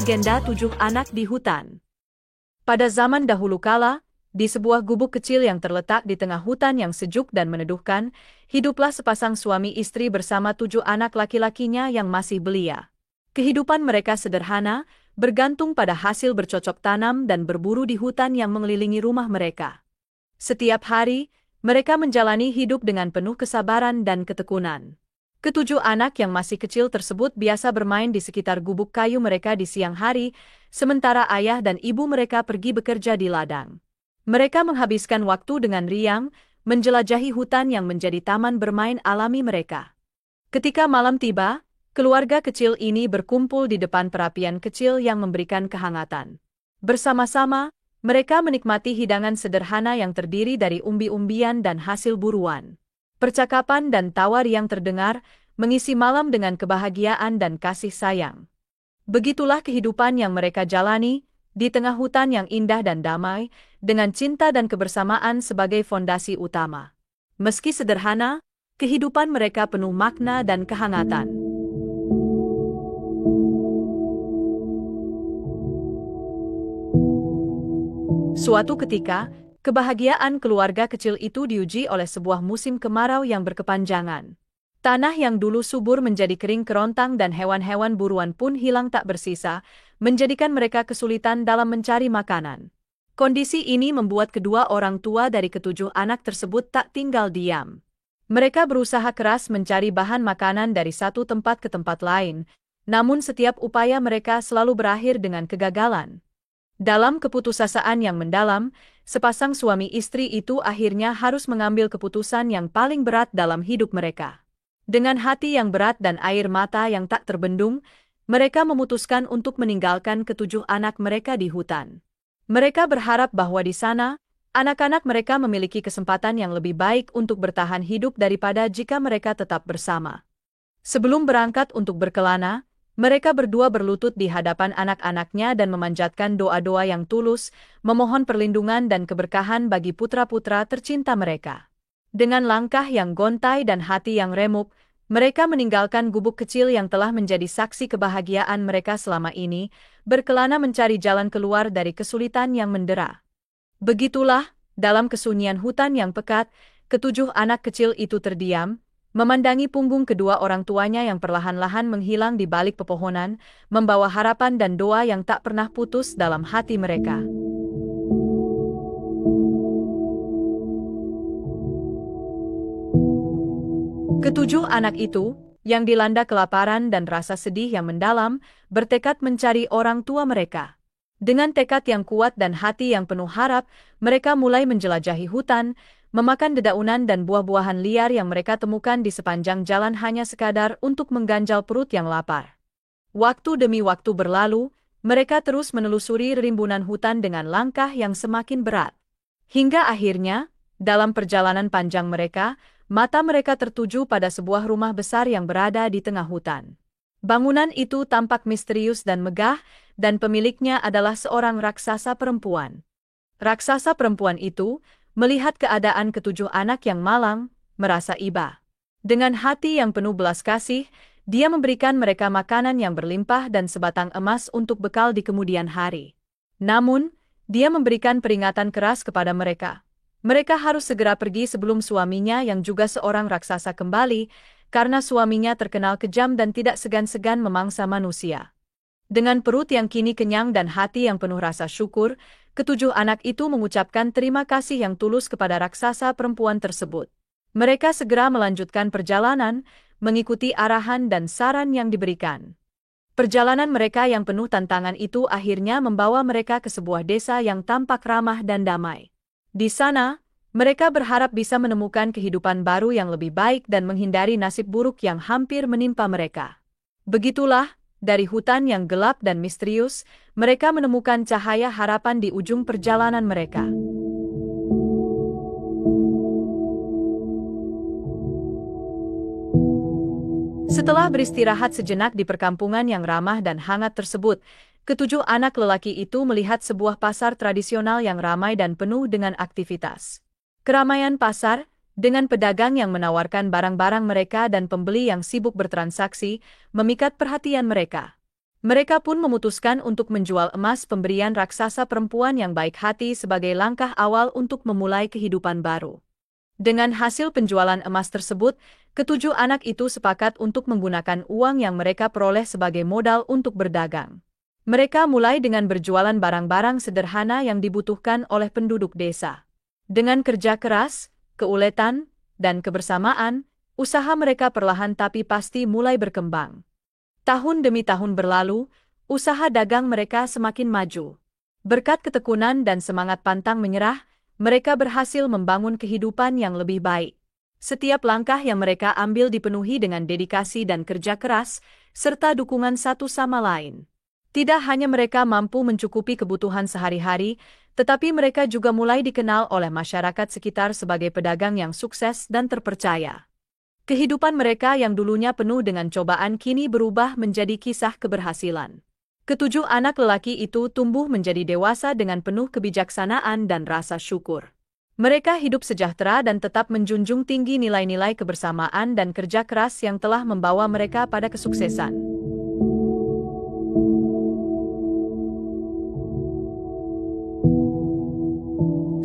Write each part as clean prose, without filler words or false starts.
legenda 7 anak di hutan. Pada zaman dahulu kala, di sebuah gubuk kecil yang terletak di tengah hutan yang sejuk dan meneduhkan, hiduplah sepasang suami istri bersama 7 anak laki-lakinya yang masih belia. Kehidupan mereka sederhana, bergantung pada hasil bercocok tanam dan berburu di hutan yang mengelilingi rumah mereka. Setiap hari, mereka menjalani hidup dengan penuh kesabaran dan ketekunan. Ketujuh anak yang masih kecil tersebut biasa bermain di sekitar gubuk kayu mereka di siang hari, sementara ayah dan ibu mereka pergi bekerja di ladang. Mereka menghabiskan waktu dengan riang, menjelajahi hutan yang menjadi taman bermain alami mereka. Ketika malam tiba, keluarga kecil ini berkumpul di depan perapian kecil yang memberikan kehangatan. Bersama-sama, mereka menikmati hidangan sederhana yang terdiri dari umbi-umbian dan hasil buruan. Percakapan dan tawa riang terdengar, mengisi malam dengan kebahagiaan dan kasih sayang. Begitulah kehidupan yang mereka jalani, di tengah hutan yang indah dan damai, dengan cinta dan kebersamaan sebagai fondasi utama. Meski sederhana, kehidupan mereka penuh makna dan kehangatan. Suatu ketika, kebahagiaan keluarga kecil itu diuji oleh sebuah musim kemarau yang berkepanjangan. Tanah yang dulu subur menjadi kering kerontang dan hewan-hewan buruan pun hilang tak bersisa, menjadikan mereka kesulitan dalam mencari makanan. Kondisi ini membuat kedua orang tua dari ketujuh anak tersebut tak tinggal diam. Mereka berusaha keras mencari bahan makanan dari satu tempat ke tempat lain, namun setiap upaya mereka selalu berakhir dengan kegagalan. Dalam keputusasaan yang mendalam, sepasang suami istri itu akhirnya harus mengambil keputusan yang paling berat dalam hidup mereka. Dengan hati yang berat dan air mata yang tak terbendung, mereka memutuskan untuk meninggalkan ketujuh anak mereka di hutan. Mereka berharap bahwa di sana, anak-anak mereka memiliki kesempatan yang lebih baik untuk bertahan hidup daripada jika mereka tetap bersama. Sebelum berangkat untuk berkelana, mereka berdua berlutut di hadapan anak-anaknya dan memanjatkan doa-doa yang tulus, memohon perlindungan dan keberkahan bagi putra-putra tercinta mereka. Dengan langkah yang gontai dan hati yang remuk, mereka meninggalkan gubuk kecil yang telah menjadi saksi kebahagiaan mereka selama ini, berkelana mencari jalan keluar dari kesulitan yang mendera. Begitulah, dalam kesunyian hutan yang pekat, ketujuh anak kecil itu terdiam, memandangi punggung kedua orang tuanya yang perlahan-lahan menghilang di balik pepohonan, membawa harapan dan doa yang tak pernah putus dalam hati mereka. Ketujuh anak itu, yang dilanda kelaparan dan rasa sedih yang mendalam, bertekad mencari orang tua mereka. Dengan tekad yang kuat dan hati yang penuh harap, mereka mulai menjelajahi hutan, memakan dedaunan dan buah-buahan liar yang mereka temukan di sepanjang jalan hanya sekadar untuk mengganjal perut yang lapar. Waktu demi waktu berlalu, mereka terus menelusuri rimbunan hutan dengan langkah yang semakin berat. Hingga akhirnya, dalam perjalanan panjang mereka, mata mereka tertuju pada sebuah rumah besar yang berada di tengah hutan. Bangunan itu tampak misterius dan megah, dan pemiliknya adalah seorang raksasa perempuan. Raksasa perempuan itu, melihat keadaan ketujuh anak yang malang, merasa iba. Dengan hati yang penuh belas kasih, dia memberikan mereka makanan yang berlimpah dan sebatang emas untuk bekal di kemudian hari. Namun, dia memberikan peringatan keras kepada mereka. Mereka harus segera pergi sebelum suaminya yang juga seorang raksasa kembali, karena suaminya terkenal kejam dan tidak segan-segan memangsa manusia. Dengan perut yang kini kenyang dan hati yang penuh rasa syukur, ketujuh anak itu mengucapkan terima kasih yang tulus kepada raksasa perempuan tersebut. Mereka segera melanjutkan perjalanan, mengikuti arahan dan saran yang diberikan. Perjalanan mereka yang penuh tantangan itu akhirnya membawa mereka ke sebuah desa yang tampak ramah dan damai. Di sana, mereka berharap bisa menemukan kehidupan baru yang lebih baik dan menghindari nasib buruk yang hampir menimpa mereka. Begitulah, dari hutan yang gelap dan misterius, mereka menemukan cahaya harapan di ujung perjalanan mereka. Setelah beristirahat sejenak di perkampungan yang ramah dan hangat tersebut, ketujuh anak lelaki itu melihat sebuah pasar tradisional yang ramai dan penuh dengan aktivitas. Keramaian pasar, dengan pedagang yang menawarkan barang-barang mereka dan pembeli yang sibuk bertransaksi, memikat perhatian mereka. Mereka pun memutuskan untuk menjual emas pemberian raksasa perempuan yang baik hati sebagai langkah awal untuk memulai kehidupan baru. Dengan hasil penjualan emas tersebut, ketujuh anak itu sepakat untuk menggunakan uang yang mereka peroleh sebagai modal untuk berdagang. Mereka mulai dengan berjualan barang-barang sederhana yang dibutuhkan oleh penduduk desa. Dengan kerja keras, keuletan, dan kebersamaan, usaha mereka perlahan tapi pasti mulai berkembang. Tahun demi tahun berlalu, usaha dagang mereka semakin maju. Berkat ketekunan dan semangat pantang menyerah, mereka berhasil membangun kehidupan yang lebih baik. Setiap langkah yang mereka ambil dipenuhi dengan dedikasi dan kerja keras, serta dukungan satu sama lain. Tidak hanya mereka mampu mencukupi kebutuhan sehari-hari, tetapi mereka juga mulai dikenal oleh masyarakat sekitar sebagai pedagang yang sukses dan terpercaya. Kehidupan mereka yang dulunya penuh dengan cobaan kini berubah menjadi kisah keberhasilan. Ketujuh anak lelaki itu tumbuh menjadi dewasa dengan penuh kebijaksanaan dan rasa syukur. Mereka hidup sejahtera dan tetap menjunjung tinggi nilai-nilai kebersamaan dan kerja keras yang telah membawa mereka pada kesuksesan.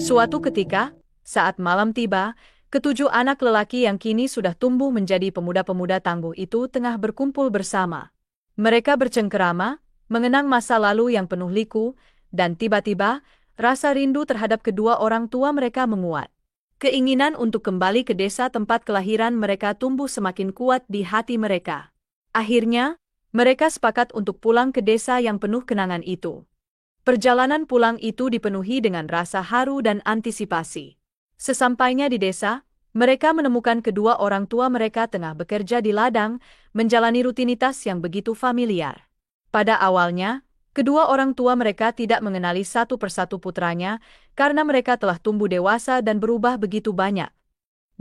Suatu ketika, saat malam tiba, ketujuh anak lelaki yang kini sudah tumbuh menjadi pemuda-pemuda tangguh itu tengah berkumpul bersama. Mereka bercengkerama, mengenang masa lalu yang penuh liku, dan tiba-tiba, rasa rindu terhadap kedua orang tua mereka menguat. Keinginan untuk kembali ke desa tempat kelahiran mereka tumbuh semakin kuat di hati mereka. Akhirnya, mereka sepakat untuk pulang ke desa yang penuh kenangan itu. Perjalanan pulang itu dipenuhi dengan rasa haru dan antisipasi. Sesampainya di desa, mereka menemukan kedua orang tua mereka tengah bekerja di ladang, menjalani rutinitas yang begitu familiar. Pada awalnya, kedua orang tua mereka tidak mengenali satu persatu putranya karena mereka telah tumbuh dewasa dan berubah begitu banyak.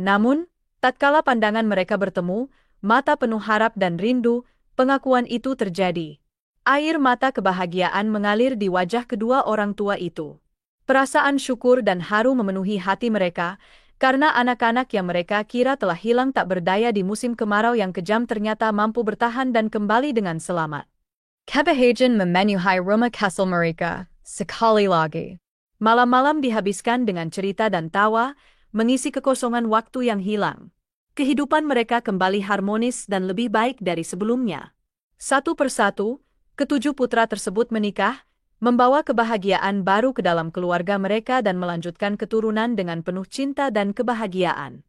Namun, tatkala pandangan mereka bertemu, mata penuh harap dan rindu, pengakuan itu terjadi. Air mata kebahagiaan mengalir di wajah kedua orang tua itu. Perasaan syukur dan haru memenuhi hati mereka, karena anak-anak yang mereka kira telah hilang tak berdaya di musim kemarau yang kejam ternyata mampu bertahan dan kembali dengan selamat. Kebahagiaan memenuhi rumah kastil mereka, sekali lagi. Malam-malam dihabiskan dengan cerita dan tawa, mengisi kekosongan waktu yang hilang. Kehidupan mereka kembali harmonis dan lebih baik dari sebelumnya. Satu persatu, ketujuh putra tersebut menikah, membawa kebahagiaan baru ke dalam keluarga mereka dan melanjutkan keturunan dengan penuh cinta dan kebahagiaan.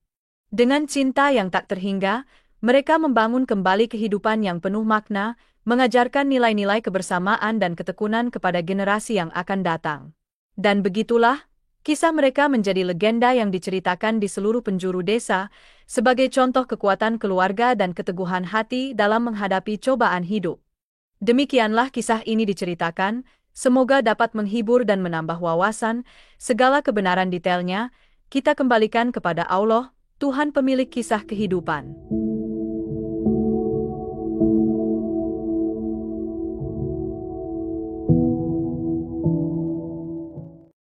Dengan cinta yang tak terhingga, mereka membangun kembali kehidupan yang penuh makna, mengajarkan nilai-nilai kebersamaan dan ketekunan kepada generasi yang akan datang. Dan begitulah, kisah mereka menjadi legenda yang diceritakan di seluruh penjuru desa, sebagai contoh kekuatan keluarga dan keteguhan hati dalam menghadapi cobaan hidup. Demikianlah kisah ini diceritakan, semoga dapat menghibur dan menambah wawasan, segala kebenaran detailnya, kita kembalikan kepada Allah, Tuhan pemilik kisah kehidupan.